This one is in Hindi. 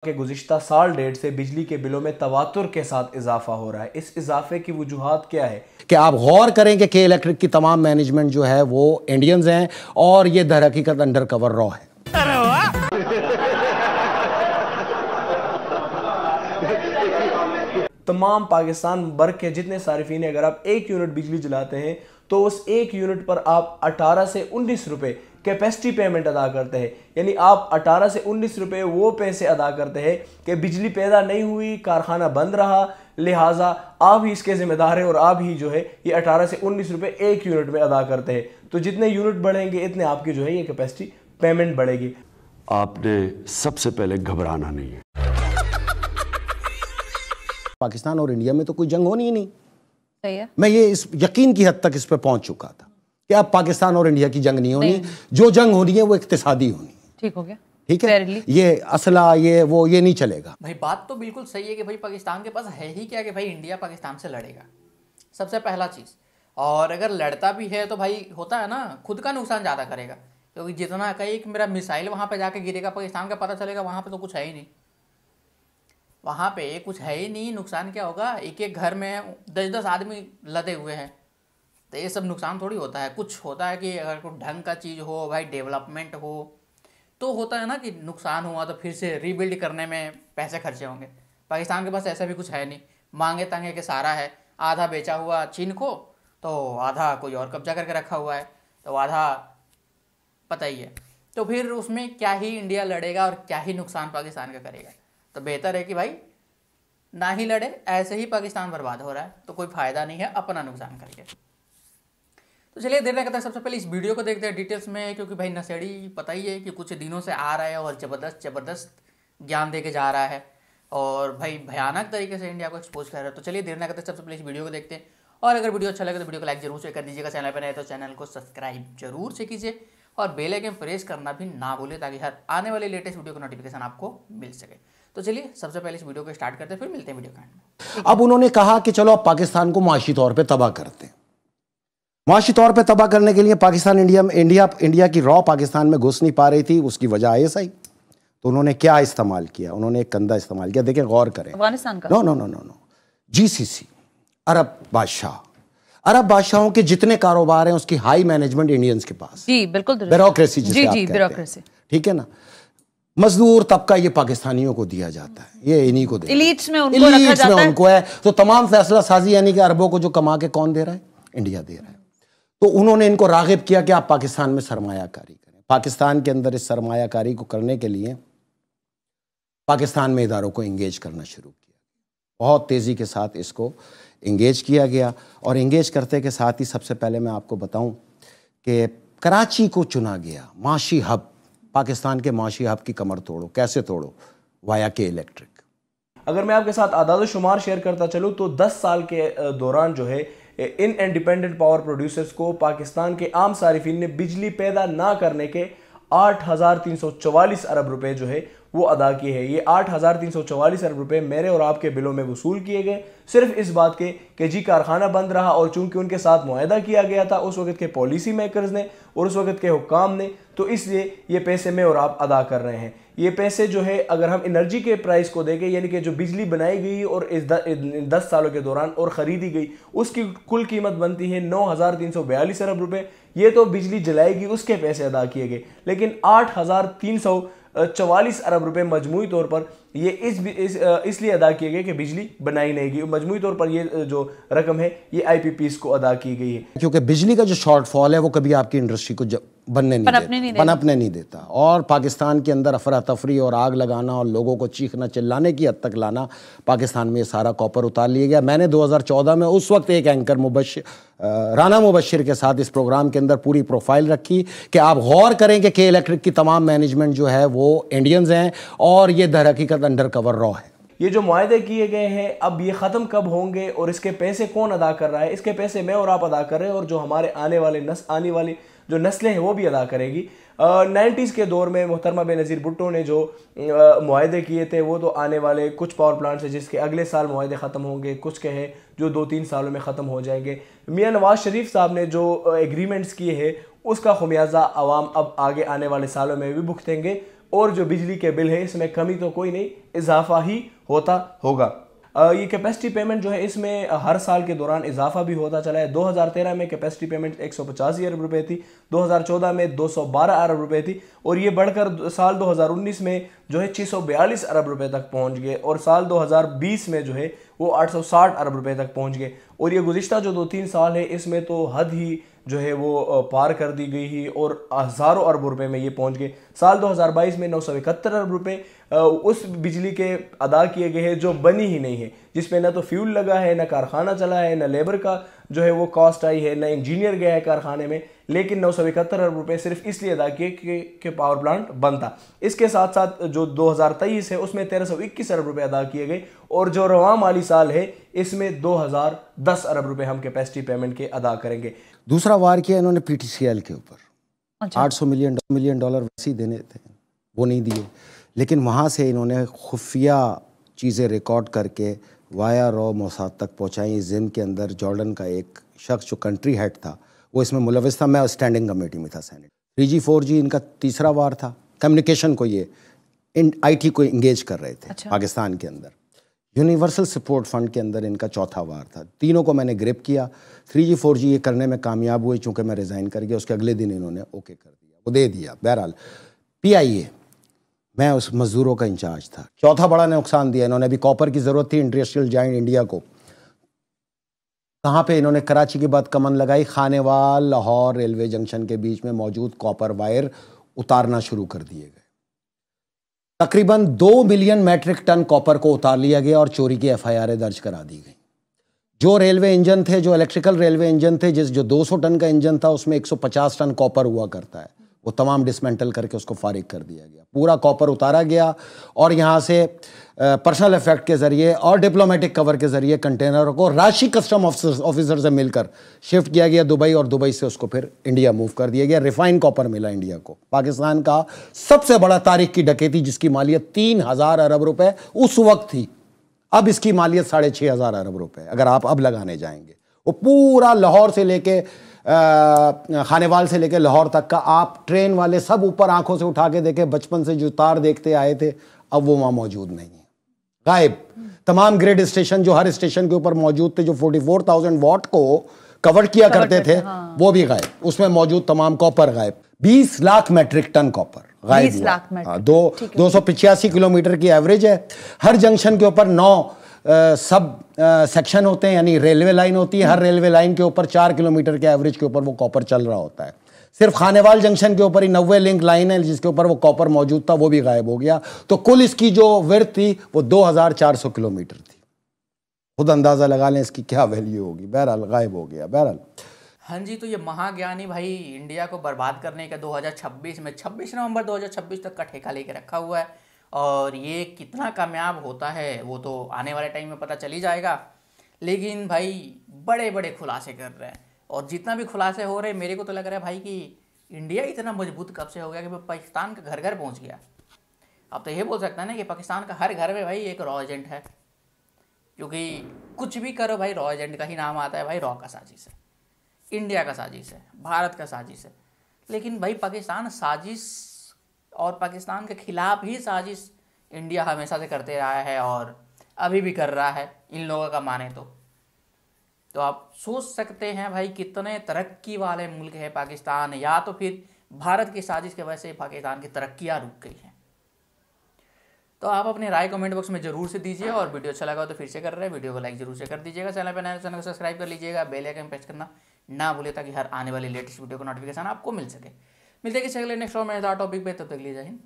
के गुज़िश्ता साल डेढ़ से बिजली के बिलों में तवातुर के साथ इजाफा हो रहा है। इस इजाफे की वजूहात क्या है कि आप गौर करें कि इलेक्ट्रिक की तमाम मैनेजमेंट जो है वो इंडियंस हैं और ये दर हकीकत अंडर कवर रॉ है। अरे वाह! तमाम पाकिस्तान भर के जितने सारिफीन हैं, अगर आप 1 यूनिट बिजली जलाते हैं तो उस 1 यूनिट पर आप 18 से 19 रुपए कैपेसिटी पेमेंट अदा करते हैं। यानी आप 18 से 19 रुपए वो पैसे अदा करते हैं कि बिजली पैदा नहीं हुई, कारखाना बंद रहा, लिहाजा आप ही इसके जिम्मेदार हैं और आप ही जो है ये 18 से 19 रुपए 1 यूनिट में अदा करते हैं। तो जितने यूनिट बढ़ेंगे इतने आपकी जो है ये कैपेसिटी पेमेंट बढ़ेगी। आपने सबसे पहले घबराना नहीं है। पाकिस्तान और इंडिया में तो कोई जंग होनी ही नहीं। सही है। मैं ये इस यकीन की हद तक इस पे पहुंच चुका था कि अब पाकिस्तान और इंडिया की जंग नहीं होनी, जो जंग होनी है वो इक्तिसादी होनी। ठीक हो गया, ठीक है। ये असला ये वो ये नहीं चलेगा। भाई बात तो बिल्कुल सही है कि भाई पाकिस्तान के पास है ही क्या कि भाई इंडिया पाकिस्तान से लड़ेगा, सबसे पहला चीज़। और अगर लड़ता भी है तो भाई होता है ना, खुद का नुकसान ज़्यादा करेगा, क्योंकि जितना कहीं कि मेरा मिसाइल वहाँ पे जाके गिरेगा पाकिस्तान का पता चलेगा वहाँ पे तो कुछ है ही नहीं, वहाँ पे कुछ है ही नहीं। नुकसान क्या होगा, एक एक घर में 10-10 आदमी लदे हुए हैं, तो ये सब नुकसान थोड़ी होता है। कुछ होता है कि अगर कोई ढंग का चीज़ हो, भाई डेवलपमेंट हो, तो होता है ना कि नुकसान हुआ तो फिर से रीबिल्ड करने में पैसे खर्चे होंगे। पाकिस्तान के पास ऐसा भी कुछ है नहीं, मांगे तांगे के सारा है। आधा बेचा हुआ चीन को, तो आधा कोई और कब्जा करके रखा हुआ है, तो आधा पता ही है। तो फिर उसमें क्या ही इंडिया लड़ेगा और क्या ही नुकसान पाकिस्तान का करेगा। तो बेहतर है कि भाई ना ही लड़े, ऐसे ही पाकिस्तान बर्बाद हो रहा है, तो कोई फ़ायदा नहीं है अपना नुकसान करके। तो चलिए देर नहीं करते, सबसे पहले इस वीडियो को देखते हैं डिटेल्स में, क्योंकि भाई नशेड़ी पता ही है कि कुछ दिनों से आ रहा है और ज़बरदस्त ज्ञान दे के जा रहा है और भाई भयानक तरीके से इंडिया को एक्सपोज कर रहा है। तो चलिए देर नहीं करते, सबसे पहले इस वीडियो को देखते हैं। और अगर वीडियो अच्छा लगे तो वीडियो को लाइक जरूर से कर दीजिएगा, चैनल पर नए तो चैनल को सब्सक्राइब जरूर से कीजिए और बेल आइकन प्रेस करना भी ना भूलें, ताकि हर आने वाले लेटेस्ट वीडियो का नोटिफिकेशन आपको मिल सके। तो चलिए सबसे पहले इस वीडियो को स्टार्ट करते हैं, फिर मिलते हैं वीडियो का एंड में। अब उन्होंने कहा कि चलो अब पाकिस्तान को माशी तौर पे तबाह करते हैं। माशी तौर पे तबाह करने के लिए पाकिस्तान इंडिया की रॉ पाकिस्तान में घुस नहीं पा रही थी, उसकी वजह आईएसआई। तो उन्होंने क्या इस्तेमाल किया, उन्होंने एक कंधा इस्तेमाल किया। देखिए गौर करें, अफगानिस्तान का नो जीसीसी, अरब बादशाहों के जितने कारोबार हैं उसकी हाई मैनेजमेंट इंडियंस के पास। जी बिल्कुल, ब्यूरोक्रेसी जिसे आप जी कहते ब्यूरोक्रेसी, ठीक है ना। मजदूर तबका ये पाकिस्तानियों को दिया जाता है, ये इन्हीं को दे, इलीट्स में उनको रखा जाता है। उनको है। तो तमाम फैसला साजी यानी कि अरबों को जो कमा के कौन दे रहा है, इंडिया दे रहा है। तो उन्होंने इनको रागिब किया कि आप पाकिस्तान में सरमायाकारी करें। पाकिस्तान के अंदर इस सरमायाकारी को करने के लिए पाकिस्तान में इदारों को इंगेज करना शुरू किया, बहुत तेज़ी के साथ इसको इंगेज किया गया। और इंगेज करते के साथ ही सबसे पहले मैं आपको बताऊं कि कराची को चुना गया माशी हब, पाकिस्तान के माशी हब की कमर तोड़ो। कैसे तोड़ो? वाया के इलेक्ट्रिक। अगर मैं आपके साथ आदाद शुमार शेयर करता चलूँ तो 10 साल के दौरान जो है इन इंडिपेंडेंट पावर प्रोड्यूसर्स को पाकिस्तान के आम सारिफिन ने बिजली पैदा ना करने के 8,344 अरब रुपए जो है वो अदा किए हैं। ये 8,344 अरब रुपए मेरे और आपके बिलों में वसूल किए गए, सिर्फ इस बात के कि जी कारखाना बंद रहा और चूंकि उनके साथ मुआहदा किया गया था उस वक्त के पॉलिसी मेकर्स ने और उस वक्त के हुक्काम ने, तो इसलिए ये पैसे मैं और आप अदा कर रहे हैं। ये पैसे जो है अगर हम एनर्जी के प्राइस को देखें, यानी कि जो बिजली बनाई गई और इस 10 सालों के दौरान और ख़रीदी गई, उसकी कुल कीमत बनती है 9,342 अरब रुपए। ये तो बिजली जलाएगी उसके पैसे अदा किए गए, लेकिन 8,344 अरब रुपए मजमूई तौर पर ये इसलिए अदा किए गए कि बिजली बनाई नहीं गई। मजमूई तौर पर ये जो रकम है ये IPPs को अदा की गई है, क्योंकि बिजली का जो शॉर्टफॉल है वो कभी आपकी इंडस्ट्री को पनपने नहीं देता। और पाकिस्तान के अंदर अफरा तफरी और आग लगाना और लोगों को चीखना चिल्लाने की हद तक लाना, पाकिस्तान में ये सारा कॉपर उतार लिया गया। मैंने 2014 में उस वक्त एक एंकर राना मुबशिर के साथ इस प्रोग्राम के अंदर पूरी प्रोफाइल रखी कि आप गौर करें कि इलेक्ट्रिक की तमाम मैनेजमेंट जो है वो इंडियंस हैं और ये दर हकीकत अंडर कवर रॉ है। ये जो मुआहदे किए गए हैं अब ये ख़त्म कब होंगे और इसके पैसे कौन अदा कर रहा है? इसके पैसे मैं और आप अदा कर रहे हैं और जो हमारे आने वाली जो नस्लें हैं वो भी अदा करेगी। 90s के दौर में मोहतरमा बेनज़ीर भुट्टो ने जो मुआहदे किए थे वो तो आने वाले कुछ पावर प्लांट्स हैं जिसके अगले साल मुआहदे ख़त्म होंगे, कुछ के हैं जो 2-3 सालों में ख़त्म हो जाएंगे। मियां नवाज शरीफ साहब ने जो एग्रीमेंट्स किए हैं उसका खुमियाजा अवाम अब आगे आने वाले सालों में भी भुगतेंगे। और जो बिजली के बिल है इसमें कमी तो कोई नहीं, इजाफा ही होता होगा। ये कैपेसिटी पेमेंट जो है इसमें हर साल के दौरान इजाफा भी होता चला है। 2013 में कैपेसिटी पेमेंट 185 अरब रुपए थी, 2014 में 212 अरब रुपए थी, और ये बढ़कर साल 2019 में जो है 642 अरब रुपए तक पहुंच गए, और साल 2020 में जो है वो 860 अरब रुपए तक पहुंच गए। और ये गुज़िश्ता जो 2-3 साल है इसमें तो हद ही जो है वो पार कर दी गई ही, और हज़ारों अरब रुपए में ये पहुंच गए। साल 2022 में 971 अरब रुपए उस बिजली के अदा किए गए हैं जो बनी ही नहीं है, जिसमें ना तो फ्यूल लगा है, ना कारखाना चला है, ना लेबर का जो है वो कॉस्ट आई है, ना इंजीनियर गया है कारखाने में, लेकिन 971 अरब रुपए सिर्फ इसलिए अदा किए कि पावर प्लांट बनता। इसके साथ साथ जो 2023 है उसमें 1321 अरब रुपए अदा किए गए, और जो रवां माली साल है इसमें 2010 अरब रुपए हम कैपेसिटी पेमेंट के अदा करेंगे। दूसरा वार किया इन्होंने पीटीसीएल के ऊपर। अच्छा। 800 मिलियन डॉलर वैसे ही देने थे, वो नहीं दिए, लेकिन वहाँ से इन्होंने खुफिया चीज़ें रिकॉर्ड करके वाया रॉ मोसाद तक पहुँचाई। जिंद के अंदर जॉर्डन का एक शख्स जो कंट्री हेड था वो इसमें मुलविस था, मैं स्टैंडिंग कमेटी में था सेनेट। 3G 4G इनका तीसरा वार था, कम्युनिकेशन को ये IT को इंगेज कर रहे थे। अच्छा। पाकिस्तान के अंदर यूनिवर्सल सपोर्ट फंड के अंदर इनका चौथा वार था। तीनों को मैंने ग्रिप किया। 3G 4G ये करने में कामयाब हुए, चूँकि मैं रिज़ाइन कर गया, उसके अगले दिन इन्होंने ओके कर दिया, वो दे दिया। बहरहाल PIA मैं उस मजदूरों का इंचार्ज था। चौथा बड़ा नुकसान दिया इन्होंने। अभी कॉपर की ज़रूरत थी इंडस्ट्रियल जाइंट इंडिया को, कहाँ पे इन्होंने कराची के बाद कमन लगाई, खानेवाल लाहौर रेलवे जंक्शन के बीच में मौजूद कॉपर वायर उतारना शुरू कर दिए गए। तकरीबन 2 मिलियन मैट्रिक टन कॉपर को उतार लिया गया और चोरी की FIR दर्ज करा दी गई। जो रेलवे इंजन थे, जो इलेक्ट्रिकल रेलवे इंजन थे, जो 200 टन का इंजन था उसमें 150 टन कॉपर हुआ करता है, वो तमाम डिसमेंटल करके उसको फारिग कर दिया गया। पूरा कॉपर उतारा गया और यहाँ से पर्सनल इफेक्ट के ज़रिए और डिप्लोमेटिक कवर के ज़रिए कंटेनरों को राशि कस्टम ऑफिसर से मिलकर शिफ्ट किया गया दुबई, और दुबई से उसको फिर इंडिया मूव कर दिया गया। रिफाइन कॉपर मिला इंडिया को। पाकिस्तान का सबसे बड़ा तारीख की डकैती जिसकी मालियत 3000 अरब रुपए उस वक्त थी, अब इसकी मालियत 6500 अरब रुपए अगर आप अब लगाने जाएंगे। वो पूरा लाहौर से लेके खानेवाल से लेके लाहौर तक का आप ट्रेन वाले सब ऊपर आंखों से उठा के देखे, बचपन से जो तार देखते आए थे अब वो वहां मौजूद नहीं है, गायब। तमाम ग्रिड स्टेशन जो हर स्टेशन के ऊपर मौजूद थे, जो 44,000 वॉट को कवर किया करते थे, वो भी गायब। उसमें मौजूद तमाम कॉपर गायब। 20 लाख मैट्रिक टन कॉपर गायब। 20 लाख मैट्रिक। 285 किलोमीटर की एवरेज है। हर जंक्शन के ऊपर 9 सब सेक्शन होते हैं, यानी रेलवे लाइन होती है। हर रेलवे लाइन के ऊपर 4 किलोमीटर के एवरेज के ऊपर वो कॉपर चल रहा होता है। सिर्फ खानेवाल जंक्शन के ऊपर ही 90 लिंक लाइन है जिसके ऊपर वो कॉपर मौजूद था, वो भी गायब हो गया। तो कुल इसकी जो विड्थ थी वो 2400 किलोमीटर थी। खुद अंदाजा लगा लें इसकी क्या वैल्यू होगी। बहरहाल गायब हो गया। बहरहाल हाँ जी, तो ये महाज्ञानी भाई इंडिया को बर्बाद करने का 2026 में 26 नवंबर 2026 तक का ठेका लेके रखा हुआ है, और ये कितना कामयाब होता है वो तो आने वाले टाइम में पता चल ही जाएगा। लेकिन भाई बड़े बड़े खुलासे कर रहे हैं, और जितना भी खुलासे हो रहे हैं मेरे को तो लग रहा है भाई कि इंडिया इतना मजबूत कब से हो गया कि पाकिस्तान का घर घर पहुंच गया। अब तो ये बोल सकता है ना कि पाकिस्तान का हर घर में भाई एक रॉ एजेंट है, क्योंकि कुछ भी करो भाई रॉ एजेंट का ही नाम आता है। भाई रॉ का साजिश है, इंडिया का साजिश है, भारत का साजिश है। लेकिन भाई पाकिस्तान साजिश और पाकिस्तान के खिलाफ ही साजिश इंडिया हमेशा से करते रहा है, और अभी भी कर रहा है इन लोगों का माने तो आप सोच सकते हैं भाई कितने तरक्की वाले मुल्क है पाकिस्तान, या तो फिर भारत की साजिश की वजह से पाकिस्तान की तरक्कियाँ रुक गई हैं। तो आप अपनी राय कमेंट बॉक्स में जरूर से दीजिए, और वीडियो अच्छा लगा तो फिर से कर रहे हैं, वीडियो को लाइक जरूर से कर दीजिएगा। चैनल पर नए चैनल को सब्सक्राइब कर लीजिएगा, बेल आइकन प्रेस करना ना भूले ताकि हर आने वाली लेटेस्ट वीडियो को नोटिफिकेशन आपको मिल सके। मिलते हैं किसी अगले नेक्स्ट और मजेदार टॉपिक पे, तब तक लिए जय हिंद।